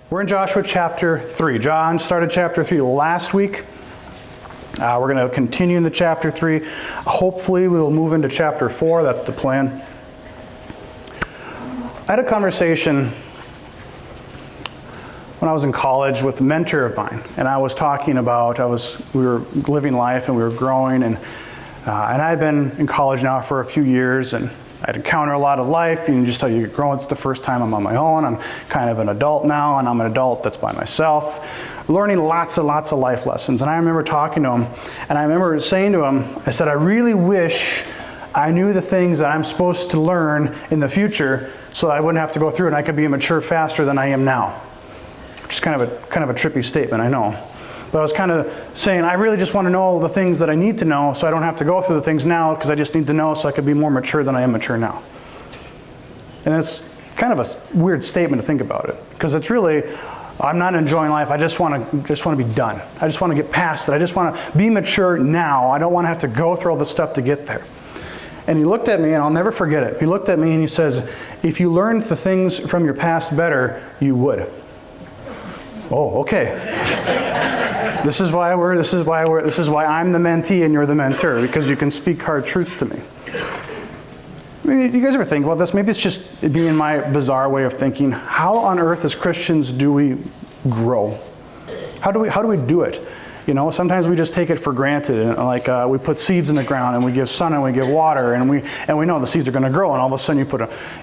We're in Joshua chapter 3. John started chapter 3 last week. We're going to continue in the chapter 3. Hopefully we will move into chapter 4. That's the plan. I had a conversation when I was in college with a mentor of mine, and I was talking about, we were living life and we were growing, and I've been in college now for a few years, and I'd encounter a lot of life. You can just tell you get growing. It's the first time I'm on my own. I'm kind of an adult now, and I'm an adult that's by myself, learning lots and lots of life lessons. And I remember talking to him, and I remember saying to him, I said, I really wish I knew the things that I'm supposed to learn in the future so that I wouldn't have to go through it and I could be mature faster than I am now. Which is kind of a trippy statement, I know. But I was kind of saying, I really just want to know the things that I need to know so I don't have to go through the things now because I just need to know so I could be more mature than I am mature now. And it's kind of a weird statement to think about it, because it's really, I'm not enjoying life. I just want to be done. I just want to get past it. I just want to be mature now. I don't want to have to go through all this stuff to get there. And he looked at me, and I'll never forget it. He looked at me and he says, if you learned the things from your past better, you would. Oh, okay. This is why I'm the mentee and you're the mentor, because you can speak hard truth to me. Maybe you guys ever think about this? Maybe it's just being my bizarre way of thinking. How on earth as Christians do we grow? How do we do it? You know, sometimes we just take it for granted, and like we put seeds in the ground, and we give sun, and we give water, and we know the seeds are going to grow, and all of a sudden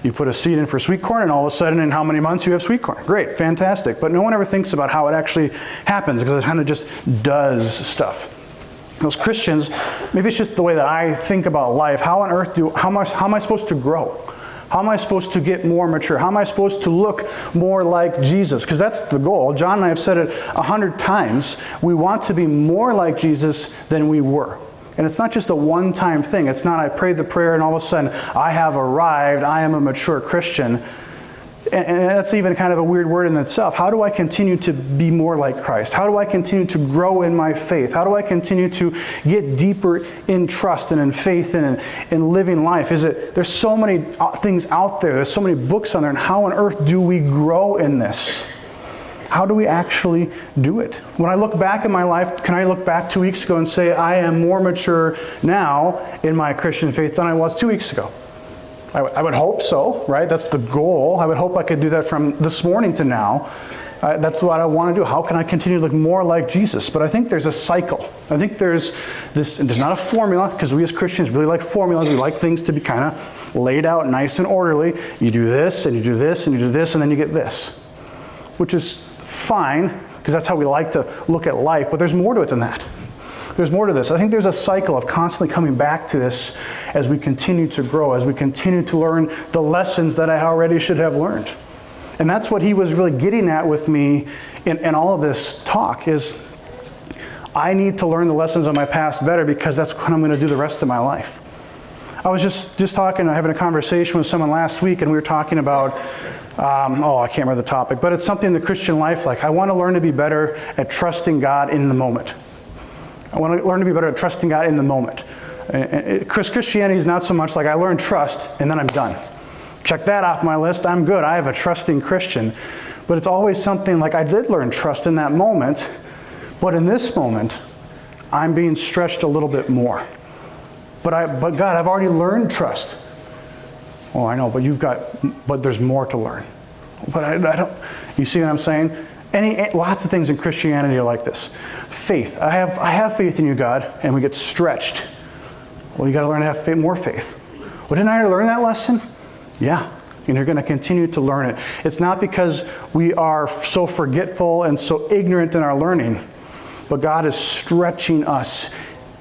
you put a seed in for sweet corn, and all of a sudden in how many months you have sweet corn? Great, fantastic. But no one ever thinks about how it actually happens, because it kind of just does stuff. Those Christians, maybe it's just the way that I think about life. How on earth how am I supposed to grow? How am I supposed to get more mature? How am I supposed to look more like Jesus? Because that's the goal. John and I have said it 100 times. We want to be more like Jesus than we were. And it's not just a one-time thing. It's not I prayed the prayer and all of a sudden I have arrived. I am a mature Christian. And that's even kind of a weird word in itself. How do I continue to be more like Christ? How do I continue to grow in my faith? How do I continue to get deeper in trust and in faith and in living life? There's so many things out there. There's so many books on there. And how on earth do we grow in this? How do we actually do it? When I look back in my life, can I look back 2 weeks ago and say, I am more mature now in my Christian faith than I was 2 weeks ago? I would hope so, right? That's the goal. I would hope I could do that from this morning to now. That's what I want to do. How can I continue to look more like Jesus? But I think there's a cycle. I think there's not a formula, because we as Christians really like formulas. We like things to be kind of laid out nice and orderly. You do this, and you do this, and you do this, and then you get this. Which is fine, because that's how we like to look at life. But there's more to it than that. There's more to this. I think there's a cycle of constantly coming back to this as we continue to grow, as we continue to learn the lessons that I already should have learned. And that's what he was really getting at with me in all of this talk is I need to learn the lessons of my past better, because that's what I'm going to do the rest of my life. I was just having a conversation with someone last week, and we were talking about, I can't remember the topic, but it's something in the Christian life, like I want to learn to be better at trusting God in the moment. I want to learn to be better at trusting God in the moment. Christianity is not so much like I learn trust and then I'm done. Check that off my list. I'm good. I have a trusting Christian. But it's always something like I did learn trust in that moment, but in this moment, I'm being stretched a little bit more. But God, I've already learned trust. Oh, I know, but there's more to learn. But I don't. You see what I'm saying? Lots of things in Christianity are like this. Faith. I have faith in you, God, and we get stretched. Well, you got to learn to have more faith. Well, didn't I already learn that lesson? Yeah, and you're going to continue to learn it. It's not because we are so forgetful and so ignorant in our learning, but God is stretching us.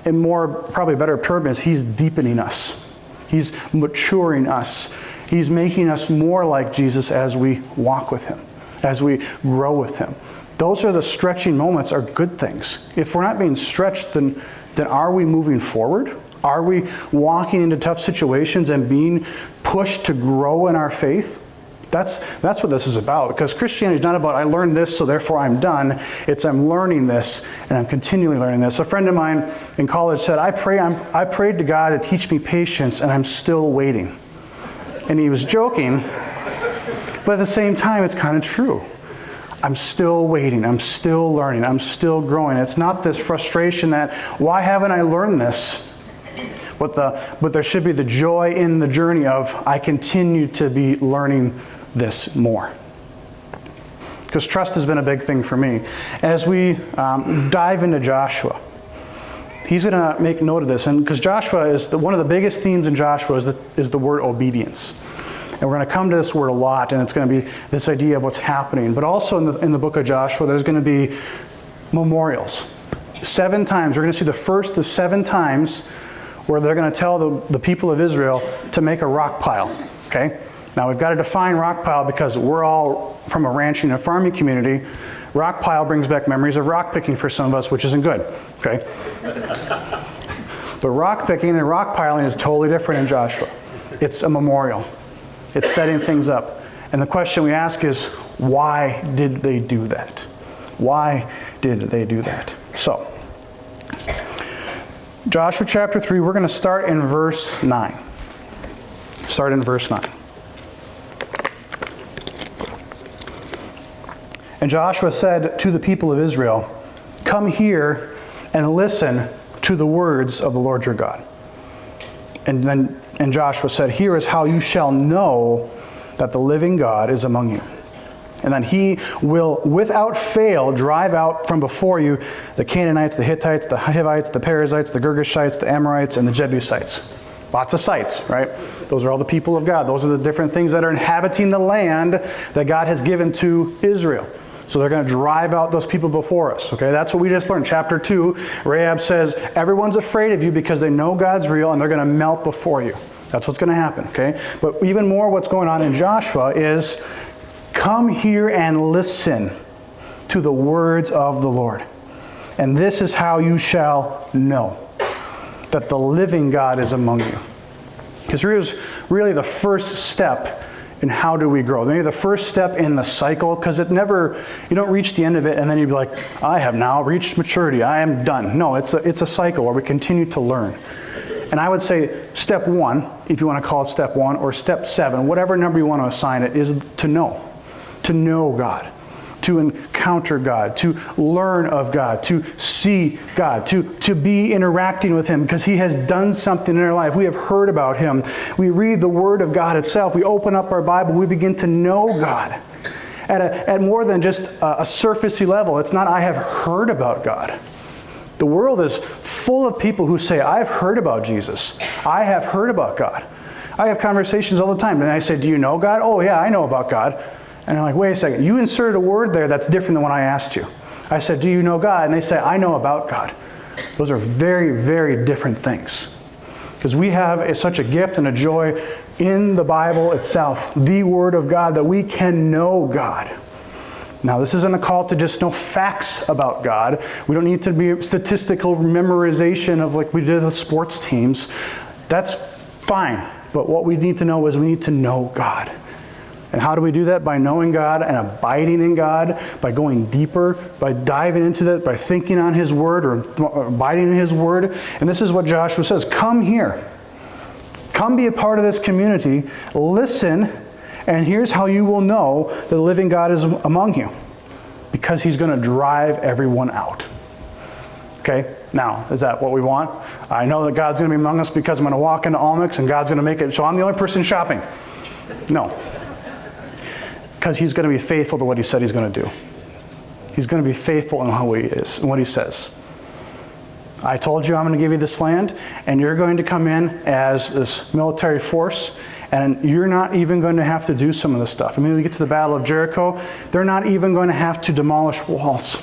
And probably a better term is He's deepening us. He's maturing us. He's making us more like Jesus as we walk with Him, as we grow with Him. Those are the stretching moments, are good things. If we're not being stretched, then are we moving forward? Are we walking into tough situations and being pushed to grow in our faith? That's what this is about. Because Christianity is not about I learned this, so therefore I'm done. It's I'm learning this, and I'm continually learning this. A friend of mine in college said, I prayed to God to teach me patience, and I'm still waiting. And he was joking, but at the same time, it's kind of true. I'm still waiting. I'm still learning. I'm still growing. It's not this frustration that, why haven't I learned this? But there should be the joy in the journey of, I continue to be learning this more. Because trust has been a big thing for me. As we dive into Joshua, he's going to make note of this. And because Joshua is one of the biggest themes in Joshua is the word obedience. And we're going to come to this word a lot, and it's going to be this idea of what's happening. But also in the book of Joshua, there's going to be memorials. 7 times. We're going to see the first of 7 times where they're going to tell the people of Israel to make a rock pile. Okay? Now we've got to define rock pile because we're all from a ranching and farming community. Rock pile brings back memories of rock picking for some of us, which isn't good. Okay? But rock picking and rock piling is totally different in Joshua. It's a memorial. It's setting things up. And the question we ask is, why did they do that? Why did they do that? So, Joshua chapter 3, we're going to start in verse 9. Start in verse 9. And Joshua said to the people of Israel, "Come here and listen to the words of the Lord your God." And Joshua said, "Here is how you shall know that the living God is among you. And that he will without fail drive out from before you the Canaanites, the Hittites, the Hivites, the Perizzites, the Girgashites, the Amorites, and the Jebusites." Lots of sites, right? Those are all the people of God. Those are the different things that are inhabiting the land that God has given to Israel. So they're going to drive out those people before us. Okay, that's what we just learned. Chapter 2, Rahab says, everyone's afraid of you because they know God's real and they're going to melt before you. That's what's going to happen, okay? But even more what's going on in Joshua is, come here and listen to the words of the Lord. And this is how you shall know that the living God is among you. Because here's really the first step in how do we grow. Maybe the first step in the cycle, because you don't reach the end of it and then you'd be like, I have now reached maturity, I am done. No, it's a cycle where we continue to learn. And I would say step 1, if you want to call it step 1, or step 7, whatever number you want to assign it, is to know God, to encounter God, to learn of God, to see God, to be interacting with Him because He has done something in our life. We have heard about Him. We read the Word of God itself. We open up our Bible. We begin to know God at more than just a surfacey level. It's not, I have heard about God. The world is full of people who say, I've heard about Jesus. I have heard about God. I have conversations all the time. And I say, do you know God? Oh, yeah, I know about God. And I'm like, wait a second, you inserted a word there that's different than what I asked you. I said, do you know God? And they say, I know about God. Those are very, very different things. Because we have such a gift and a joy in the Bible itself, the Word of God, that we can know God. Now, this isn't a call to just know facts about God. We don't need to be statistical memorization of like we did with sports teams. That's fine. But what we need to know is we need to know God. And how do we do that? By knowing God and abiding in God, by going deeper, by diving into that, by thinking on His Word or abiding in His Word. And this is what Joshua says, come here. Come be a part of this community. Listen, and here's how you will know the living God is among you. Because He's going to drive everyone out. Okay? Now, is that what we want? I know that God's going to be among us because I'm going to walk into Almix and God's going to make it so I'm the only person shopping. No. Because He's going to be faithful to what He said He's going to do. He's going to be faithful in who He is and what He says. I told you I'm going to give you this land, and you're going to come in as this military force, and you're not even going to have to do some of the stuff. I mean, when we get to the Battle of Jericho, they're not even going to have to demolish walls.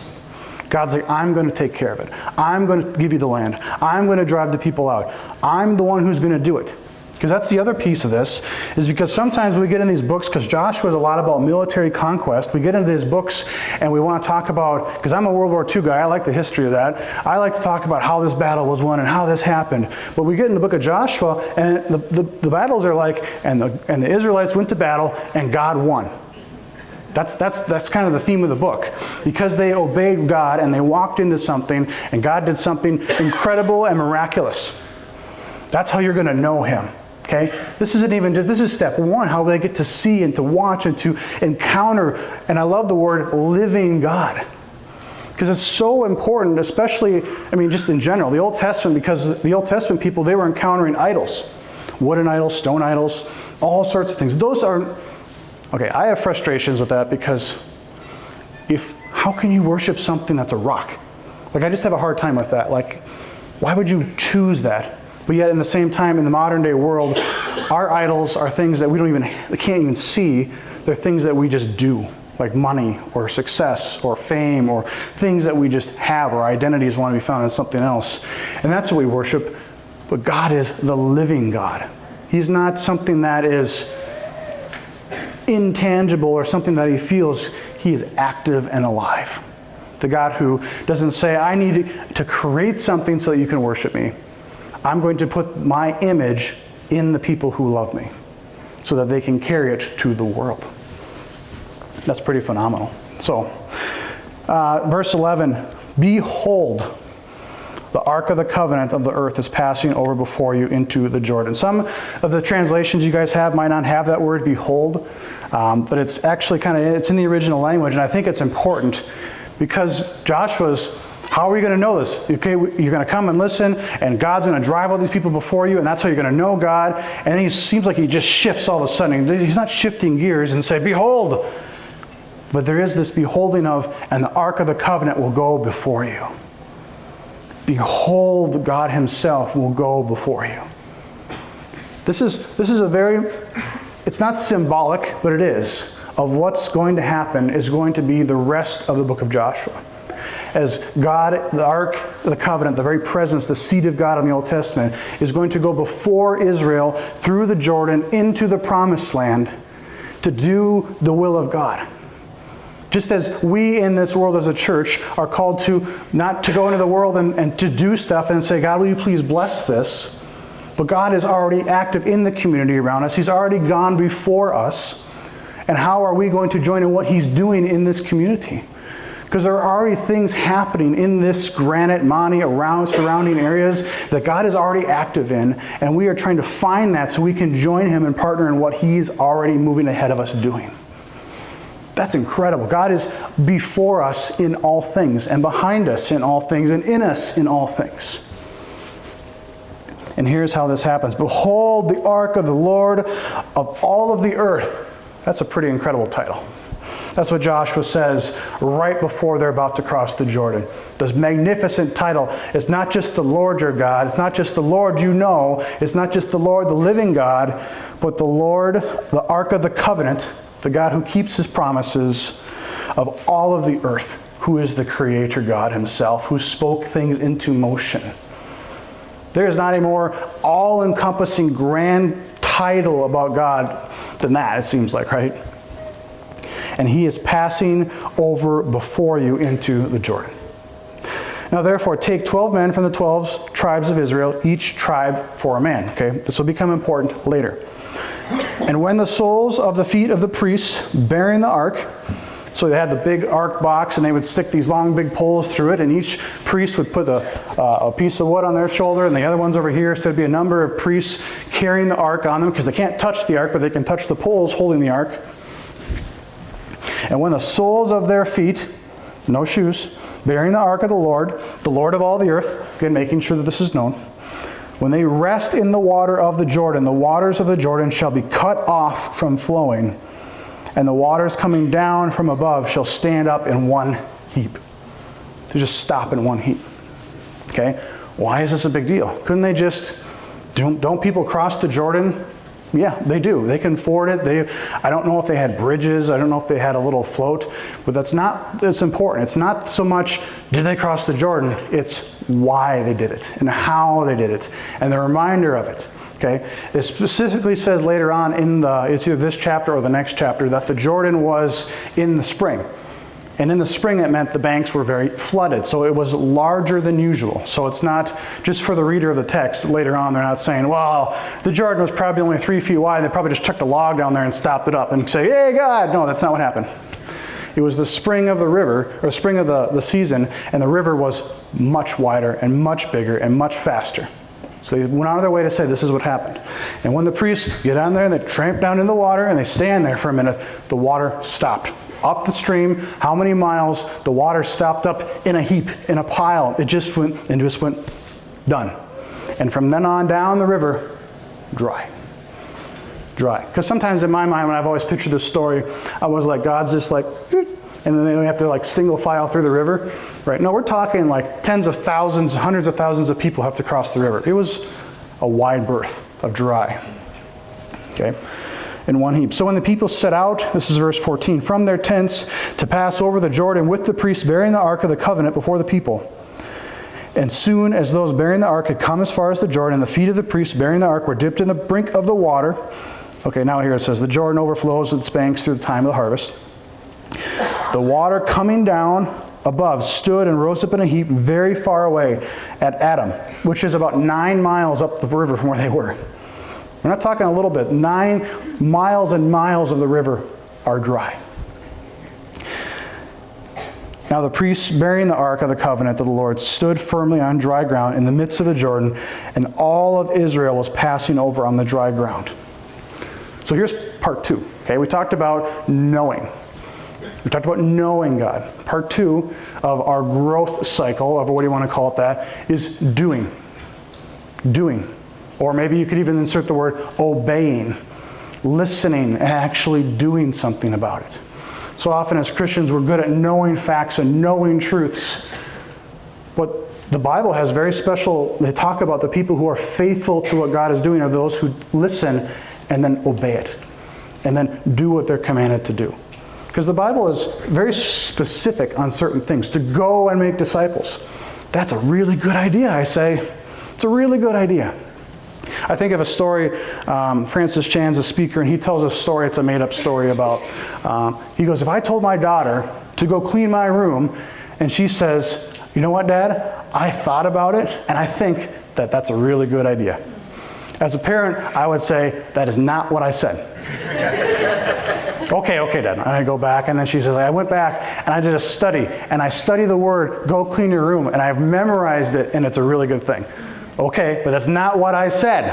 God's like, I'm going to take care of it. I'm going to give you the land. I'm going to drive the people out. I'm the one who's going to do it. Because that's the other piece of this, is because sometimes we get in these books, because Joshua is a lot about military conquest, we get into these books and we want to talk about, because I'm a World War II guy, I like the history of that, I like to talk about how this battle was won and how this happened. But we get in the book of Joshua and the battles are like, and the Israelites went to battle and God won. That's kind of the theme of the book. Because they obeyed God and they walked into something and God did something incredible and miraculous. That's how you're going to know Him. Okay? This isn't even just, this is step one, how they get to see and to watch and to encounter, and I love the word living God. Because it's so important, especially, I mean, just in general, the Old Testament, because the Old Testament people, they were encountering idols. Wooden idols, stone idols, all sorts of things. Those are, okay, I have frustrations with that because how can you worship something that's a rock? Like, I just have a hard time with that. Like, why would you choose that? But yet, in the same time, in the modern day world, our idols are things that we can't even see. They're things that we just do, like money or success or fame or things that we just have, or identities want to be found in something else. And that's what we worship. But God is the living God. He's not something that is intangible or something that he feels. He is active and alive. The God who doesn't say, I need to create something so that you can worship me. I'm going to put my image in the people who love me so that they can carry it to the world. That's pretty phenomenal. So, verse 11, behold, the ark of the covenant of the earth is passing over before you into the Jordan. Some of the translations you guys have might not have that word behold, but it's actually it's in the original language, and I think it's important because Joshua's, how are we going to know this? Okay, you're going to come and listen, and God's going to drive all these people before you, and that's how you're going to know God. And then he seems like he just shifts all of a sudden. He's not shifting gears and say, behold. But there is this beholding of, and the ark of the covenant will go before you. Behold, God himself will go before you. This is a very, it's not symbolic, but it is, of what's going to happen is going to be the rest of the book of Joshua. As God, the ark, the covenant, the very presence, the seat of God in the Old Testament, is going to go before Israel through the Jordan into the promised land to do the will of God. Just as we in this world as a church are called to not to go into the world and to do stuff and say, God, will you please bless this? But God is already active in the community around us. He's already gone before us. And how are we going to join in what he's doing in this community? Because there are already things happening in this Granite, Monty, around surrounding areas that God is already active in. And we are trying to find that so we can join him and partner in what he's already moving ahead of us doing. That's incredible. God is before us in all things, and behind us in all things, and in us in all things. And here's how this happens. Behold, the ark of the Lord of all of the earth. That's a pretty incredible title. That's what Joshua says right before they're about to cross the Jordan. This magnificent title. It's not just the Lord your God. It's not just the Lord you know. It's not just the Lord, the living God, but the Lord, the ark of the covenant, the God who keeps his promises, of all of the earth, who is the creator God himself, who spoke things into motion. There is not a more all-encompassing grand title about God than that, it seems like, right? And he is passing over before you into the Jordan. Now therefore, take 12 men from the 12 tribes of Israel, each tribe for a man. Okay, this will become important later. And when the soles of the feet of the priests bearing the ark, so they had the big ark box, and they would stick these long big poles through it, and each priest would put a piece of wood on their shoulder, and the other one's over here, so there'd be a number of priests carrying the ark on them, because they can't touch the ark, but they can touch the poles holding the ark. And when the soles of their feet, no shoes, bearing the ark of the Lord of all the earth, again making sure that this is known, when they rest in the water of the Jordan, the waters of the Jordan shall be cut off from flowing, and the waters coming down from above shall stand up in one heap. To just stop in one heap. Okay? Why is this a big deal? Couldn't they just, don't people cross the Jordan? Yeah, they do. They can ford it. I don't know if they had bridges. I don't know if they had a little float. But that's important. It's not so much, did they cross the Jordan? It's why they did it and how they did it and the reminder of it. Okay? It specifically says later on it's either this chapter or the next chapter, that the Jordan was in the spring. And in the spring, it meant the banks were very flooded. So it was larger than usual. So it's not, just for the reader of the text, later on, they're not saying, well, the Jordan was probably only 3 feet wide. They probably just chucked a log down there and stopped it up and say, hey, God. No, that's not what happened. It was the spring of the river, or spring of the season, and the river was much wider and much bigger and much faster. So they went out of their way to say this is what happened. And when the priests get down there and they tramp down in the water and they stand there for a minute, the water stopped. Up the stream, how many miles? The water stopped up in a heap, in a pile. It just went, done. And from then on down the river, dry. Dry. Because sometimes in my mind, when I've always pictured this story, I was like, God's just like, and then they have to like single file through the river, right? No, we're talking like tens of thousands, hundreds of thousands of people have to cross the river. It was a wide berth of dry, okay, in one heap. So when the people set out, this is verse 14, from their tents to pass over the Jordan with the priests bearing the ark of the covenant before the people. And soon as those bearing the ark had come as far as the Jordan, the feet of the priests bearing the ark were dipped in the brink of the water. Okay, now here it says, the Jordan overflows its banks through the time of the harvest. The water coming down above stood and rose up in a heap very far away at Adam, which is about 9 miles up the river from where they were. We're not talking a little bit. 9 miles and miles of the river are dry. Now the priests bearing the ark of the covenant of the Lord stood firmly on dry ground in the midst of the Jordan, and all of Israel was passing over on the dry ground. So here's part 2. Okay, we talked about knowing. We talked about knowing God. Part 2 of our growth cycle, of what do you want to call it that, is doing. Doing. Or maybe you could even insert the word obeying, listening, and actually doing something about it. So often as Christians, we're good at knowing facts and knowing truths. But the Bible has very special, they talk about the people who are faithful to what God is doing are those who listen and then obey it. And then do what they're commanded to do. Because the Bible is very specific on certain things. To go and make disciples. That's a really good idea, I say. It's a really good idea. I think of a story, Francis Chan's a speaker, and he tells a story, it's a made-up story about, he goes, if I told my daughter to go clean my room, and she says, you know what, Dad, I thought about it, and I think that that's a really good idea. As a parent, I would say, that is not what I said. Okay, Dad. And I go back, and then she says, I went back, and I did a study, and I studied the word, go clean your room, and I've memorized it, and it's a really good thing. Okay, but that's not what I said.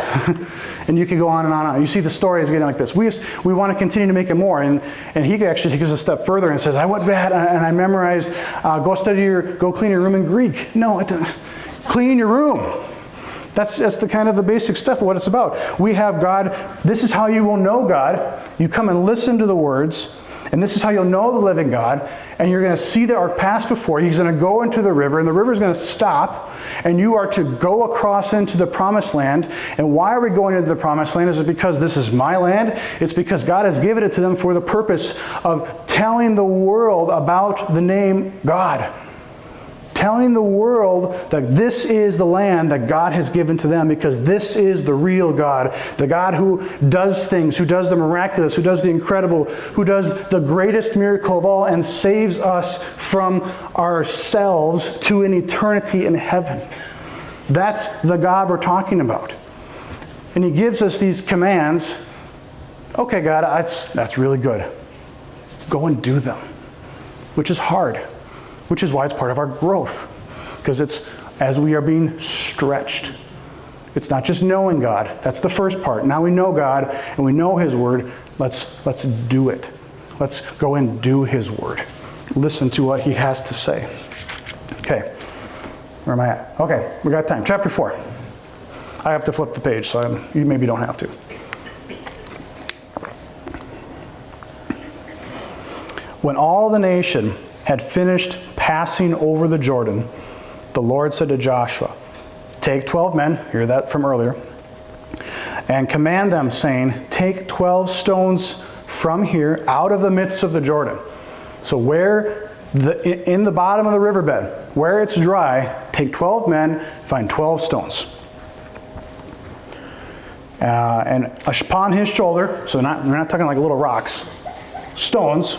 And you can go on and on and on. You see the story is getting like this. We want to continue to make it more. And he actually takes a step further and says, I went back and I memorized, go clean your room in Greek. No, clean your room. That's the kind of the basic stuff of what it's about. We have God. This is how you will know God. You come and listen to the words. And this is how you'll know the living God. And you're going to see the ark pass before you. He's going to go into the river, and the river is going to stop. And you are to go across into the promised land. And why are we going into the promised land? Is it because this is my land? It's because God has given it to them for the purpose of telling the world about the name God. Telling the world that this is the land that God has given to them because this is the real God. The God who does things, who does the miraculous, who does the incredible, who does the greatest miracle of all and saves us from ourselves to an eternity in heaven. That's the God we're talking about. And He gives us these commands. Okay, God, that's really good. Go and do them, which is hard. Which is why it's part of our growth. Because it's as we are being stretched. It's not just knowing God. That's the first part. Now we know God and we know His Word. Let's do it. Let's go and do His Word. Listen to what He has to say. Okay. Where am I at? Okay, we got time. Chapter 4. I have to flip the page, so you maybe don't have to. When all the nation had finished passing over the Jordan, the Lord said to Joshua, take 12 men, hear that from earlier, and command them, saying, take 12 stones from here out of the midst of the Jordan. So in the bottom of the riverbed, where it's dry, take 12 men, find 12 stones. And upon his shoulder, so we're not talking like little rocks, stones,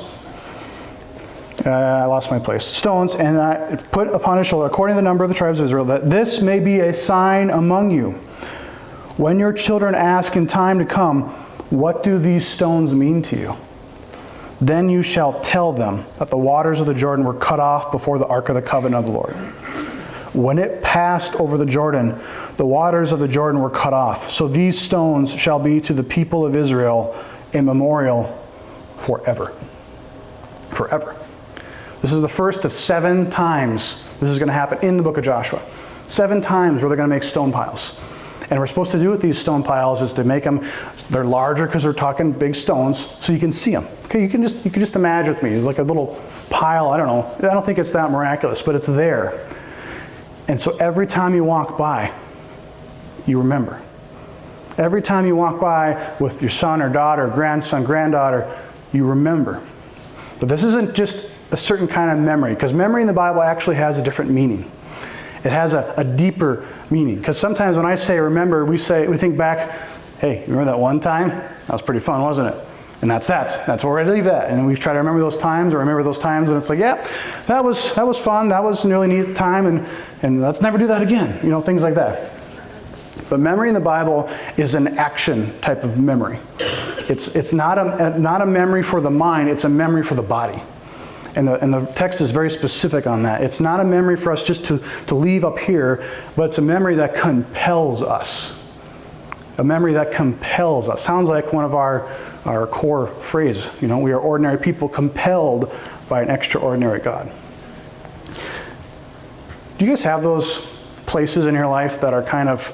I lost my place. Stones, and I put upon his shoulder, according to the number of the tribes of Israel, that this may be a sign among you. When your children ask in time to come, what do these stones mean to you? Then you shall tell them that the waters of the Jordan were cut off before the ark of the covenant of the Lord. when it passed over the Jordan, the waters of the Jordan were cut off. So these stones shall be to the people of Israel a memorial forever. Forever. This is the first of 7 times this is going to happen in the book of Joshua. 7 times where they're going to make stone piles. And what we're supposed to do with these stone piles is to make them, they're larger because they're talking big stones, so you can see them. Okay, you can just imagine with me, like a little pile, I don't know. I don't think it's that miraculous, but it's there. And so every time you walk by, you remember. Every time you walk by with your son or daughter, grandson, granddaughter, you remember. But this isn't just a certain kind of memory, because memory in the Bible actually has a different meaning. It has a deeper meaning. Because sometimes when I say remember, we think back, hey, remember that one time? That was pretty fun, wasn't it? And that's where I leave that. And we try to remember those times, and it's like, yeah, that was fun, that was a really neat time, and let's never do that again. You know, things like that. But memory in the Bible is an action type of memory. It's not a memory for the mind, it's a memory for the body. And the text is very specific on that. It's not a memory for us just to leave up here, but it's a memory that compels us. A memory that compels us. Sounds like one of our core phrases. You know, we are ordinary people compelled by an extraordinary God. Do you guys have those places in your life that are kind of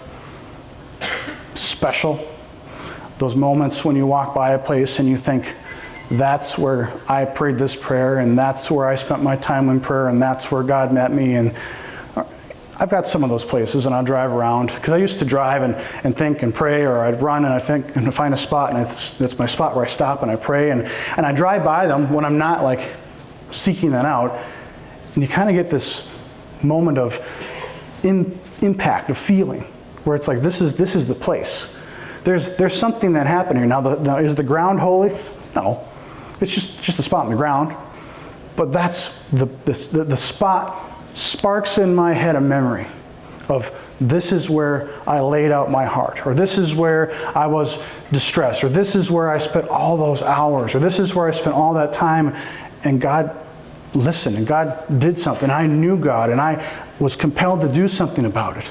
special? Those moments when you walk by a place and you think, that's where I prayed this prayer, and that's where I spent my time in prayer, and that's where God met me. And I've got some of those places, and I'll drive around, because I used to drive and think and pray, or I'd run and I think and find a spot, and it's my spot where I stop and I pray, and I drive by them when I'm not like seeking that out, and you kind of get this moment of impact, of feeling, where it's like this is the place. There's something that happened here. Now, is the ground holy? No. It's just a spot in the ground. But that's the spot sparks in my head a memory of this is where I laid out my heart, or this is where I was distressed, or this is where I spent all those hours, or this is where I spent all that time, and God listened, and God did something. I knew God, and I was compelled to do something about it.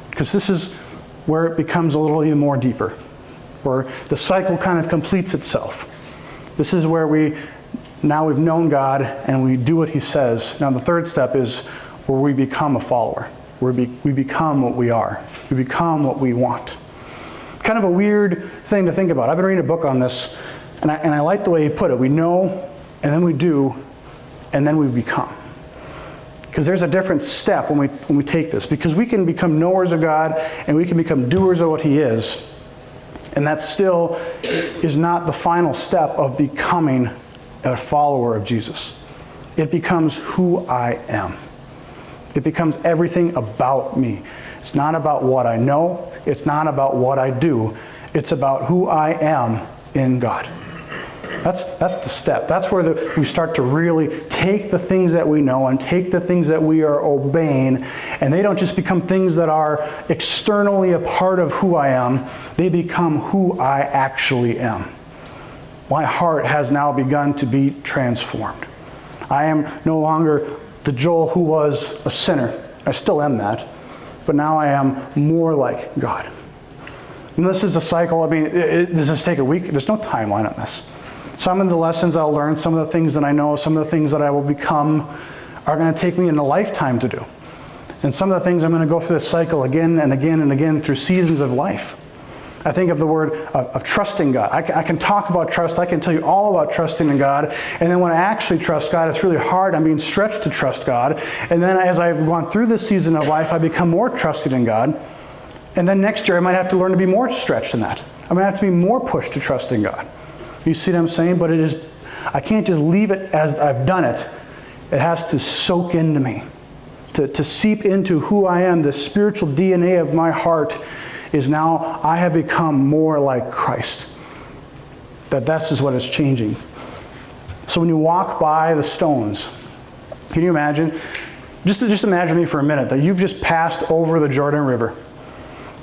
Because this is where it becomes a little even more deeper, where the cycle kind of completes itself. This is where we've known God and we do what He says. Now the third step is where we become a follower. Where we become what we are. We become what we want. It's kind of a weird thing to think about. I've been reading a book on this, and I like the way he put it. We know, and then we do, and then we become. Because there's a different step when we take this. Because we can become knowers of God, and we can become doers of what He is. And that still is not the final step of becoming a follower of Jesus. It becomes who I am. It becomes everything about me. It's not about what I know. It's not about what I do. It's about who I am in God. That's the step. That's where we start to really take the things that we know and take the things that we are obeying, and they don't just become things that are externally a part of who I am. They become who I actually am. My heart has now begun to be transformed. I am no longer the Joel who was a sinner. I still am that, but now I am more like God. And this is a cycle. I mean, does this take a week? There's no timeline on this. Some of the lessons I'll learn, some of the things that I know, some of the things that I will become are going to take me in a lifetime to do. And some of the things I'm going to go through this cycle again and again and again through seasons of life. I think of the word of trusting God. I can talk about trust. I can tell you all about trusting in God. And then when I actually trust God, it's really hard. I'm being stretched to trust God. And then as I've gone through this season of life, I become more trusted in God. And then next year, I might have to learn to be more stretched in that. I might have to be more pushed to trust in God. You see what I'm saying? But I can't just leave it as I've done it. It has to soak into me, to seep into who I am. The spiritual DNA of my heart is now I have become more like Christ. This is what is changing. So when you walk by the stones, can you imagine? Just imagine me for a minute that you've just passed over the Jordan River.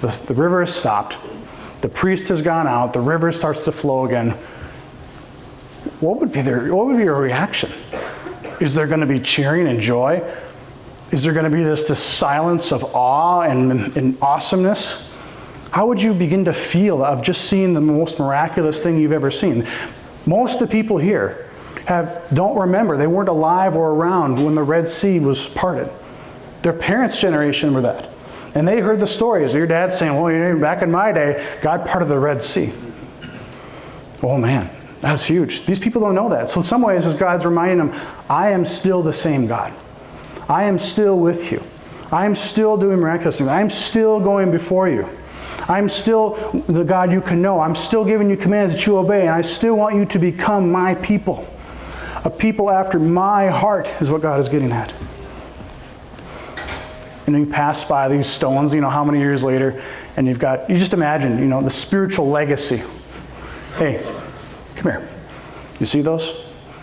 The river has stopped. The priest has gone out. The river starts to flow again. What would be your reaction? Is there going to be cheering and joy? is there going to be this silence of awe and awesomeness? How would you begin to feel of just seeing the most miraculous thing you've ever seen? Most of the people here don't remember. They weren't alive or around when the Red Sea was parted. Their parents' generation were that. And they heard the stories. Your dad's saying, well, back in my day, God parted the Red Sea. Oh man, that's huge. These people don't know that. So in some ways, as God's reminding them, I am still the same God. I am still with you. I am still doing miraculous things. I am still going before you. I'm still the God you can know. I'm still giving you commands that you obey, and I still want you to become my people. A people after my heart is what God is getting at. And you pass by these stones, how many years later, and you just imagine, the spiritual legacy. Hey, come here. You see those?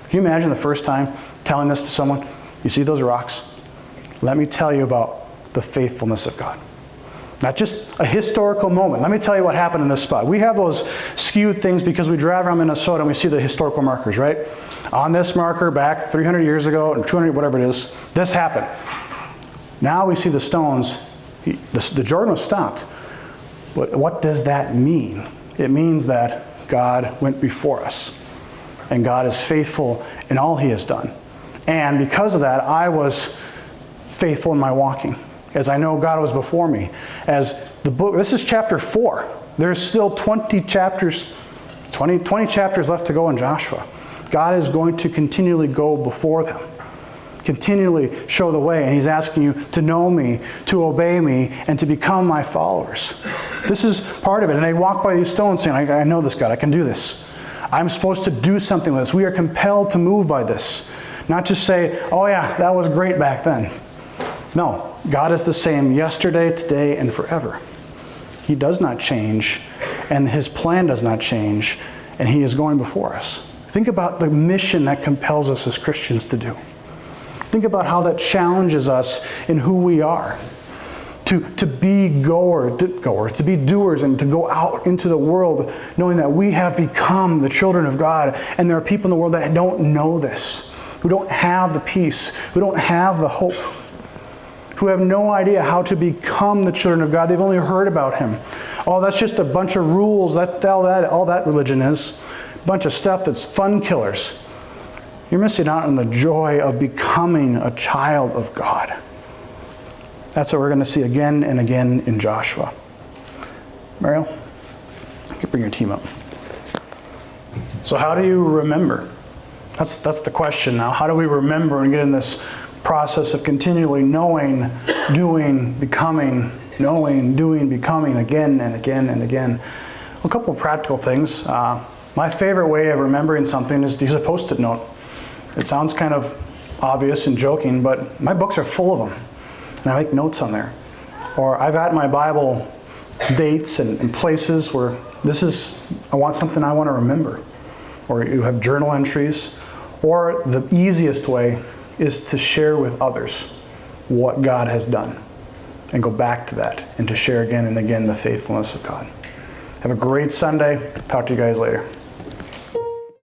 Can you imagine the first time telling this to someone? You see those rocks? Let me tell you about the faithfulness of God. Not just a historical moment. Let me tell you what happened in this spot. We have those skewed things because we drive around Minnesota and we see the historical markers, right? On this marker back 300 years ago, or 200, whatever it is, this happened. Now we see the stones. The Jordan was stopped. But what does that mean? It means that God went before us. And God is faithful in all He has done. And because of that, I was faithful in my walking. As I know God was before me. As the book, this is chapter 4. There's still 20 chapters left to go in Joshua. God is going to continually go before them. Continually show the way. And He's asking you to know me, to obey me, and to become my followers. This is part of it. And they walk by these stones saying, I know this God, I can do this. I'm supposed to do something with this. We are compelled to move by this. Not just say, oh yeah, that was great back then. No, God is the same yesterday, today, and forever. He does not change, and His plan does not change, and He is going before us. Think about the mission that compels us as Christians to do. Think about how that challenges us in who we are. To be to be doers, and to go out into the world knowing that we have become the children of God, and there are people in the world that don't know this, who don't have the peace, who don't have the hope, who have no idea how to become the children of God. They've only heard about Him. Oh, that's just a bunch of rules. All that religion is. A bunch of stuff that's fun killers. You're missing out on the joy of becoming a child of God. That's what we're going to see again and again in Joshua. Mariel, you can bring your team up. So how do you remember? That's the question now. How do we remember and get in this process of continually knowing, doing, becoming, knowing, doing, becoming again and again and again? A couple of practical things. My favorite way of remembering something is to use a Post-it note. It sounds kind of obvious and joking, but my books are full of them. And I make notes on there. Or I've got in my Bible dates and places where I want something I want to remember. Or you have journal entries. Or the easiest way is to share with others what God has done. And go back to that and to share again and again the faithfulness of God. Have a great Sunday. Talk to you guys later.